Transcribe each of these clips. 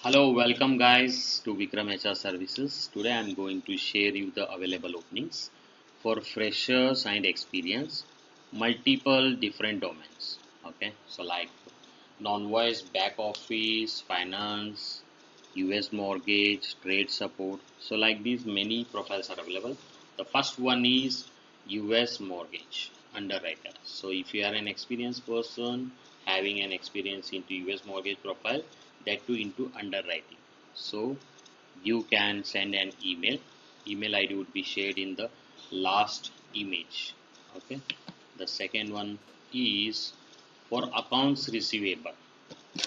Hello, welcome guys to Vikram HR Services. Today I am going to share you the available openings for freshers and experience, multiple different domains. Okay, so like non-voice back office, finance, US mortgage, trade support. So like these many profiles are available. The first one is US mortgage underwriter. So if you are an experienced person having an experience into US mortgage profile, that too into underwriting, so you can send an email ID would be shared in the last image. Okay, the second one is for accounts receivable.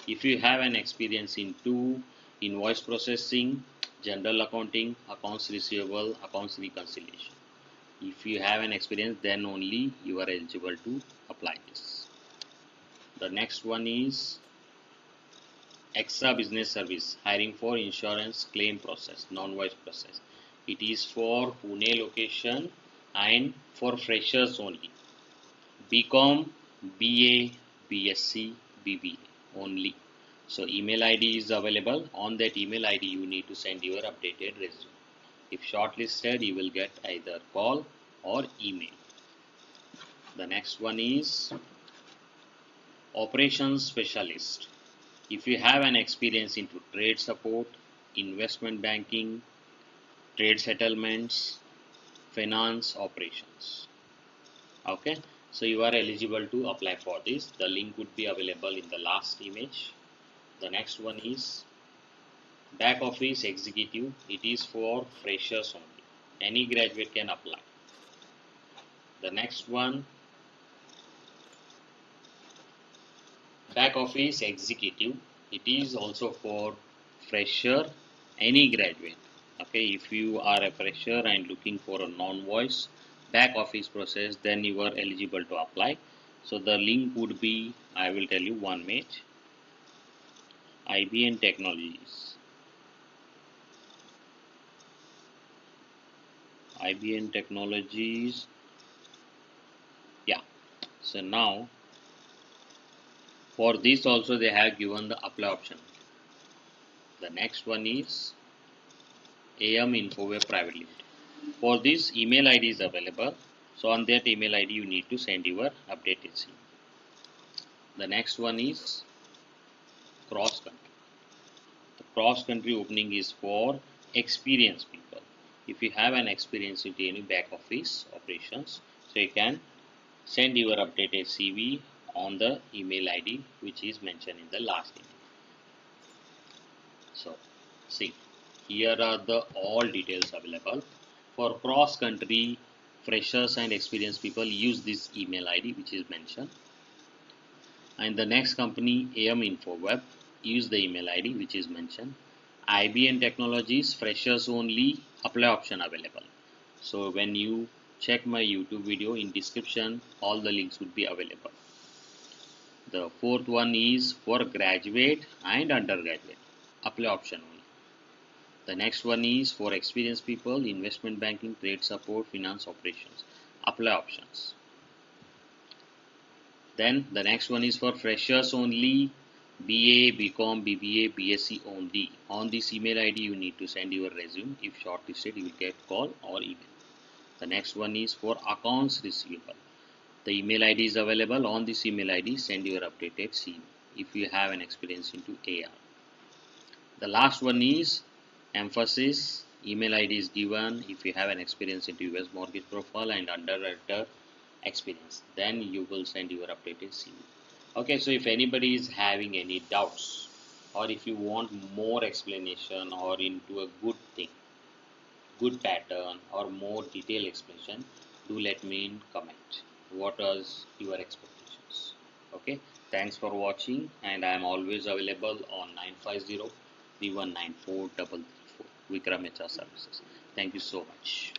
If you have an experience into invoice processing, general accounting, accounts receivable, accounts reconciliation, if you have an experience, then only you are eligible to apply this. The next one is extra business service, hiring for insurance claim process, non-voice process. It is for Pune location and for freshers only. BCom, BA, BSc, BBA only. So email ID is available. On that email ID you need to send your updated resume. If shortlisted, you will get either call or email. The next one is operations specialist. If you have an experience into trade support, investment banking, trade settlements, finance operations. Okay, so you are eligible to apply for this. The link would be available in the last image. The next one is back office executive. It is for freshers only. Any graduate can apply. The next one, back office executive. It is also for fresher, any graduate. Okay, if you are a fresher and looking for a non-voice back office process, then you are eligible to apply. So the link would be, I will tell you one minute. IBM Technologies. IBM Technologies. Yeah. So now for this also they have given the apply option. The next one is AM Infoweb Private Limited. For this, email ID is available. So on that email ID you need to send your updated CV. The next one is cross country. The cross country opening is for experienced people. If you have an experience with any back office operations, so you can send your updated CV on the email ID which is mentioned in the last image. So see, here are the all details available. For cross country freshers and experienced people, use this email ID which is mentioned. And the next company, AM Infoweb, use the email ID which is mentioned. IBM Technologies, freshers only, apply option available. So when you check my YouTube video, in description all the links would be available. The fourth one is for graduate and undergraduate, apply option only. The next one is for experienced people, investment banking, trade support, finance operations, apply options. Then the next one is for freshers only, BA, BCom, BBA, BSc only. On this email ID you need to send your resume. If shortlisted, you will get call or email. The next one is for accounts receivable. The email ID is available. On this email ID send your updated CV if you have an experience into AR. The last one is emphasis. Email ID is given if you have an experience into US mortgage profile and underwriter experience, then you will send your updated CV. Okay, so if anybody is having any doubts or if you want more explanation or into a good thing, good pattern or more detailed explanation, do let me in comment. What are your expectations? Okay, thanks for watching, and I am always available on 950 3194 334 Vikram HR Services. Thank you so much.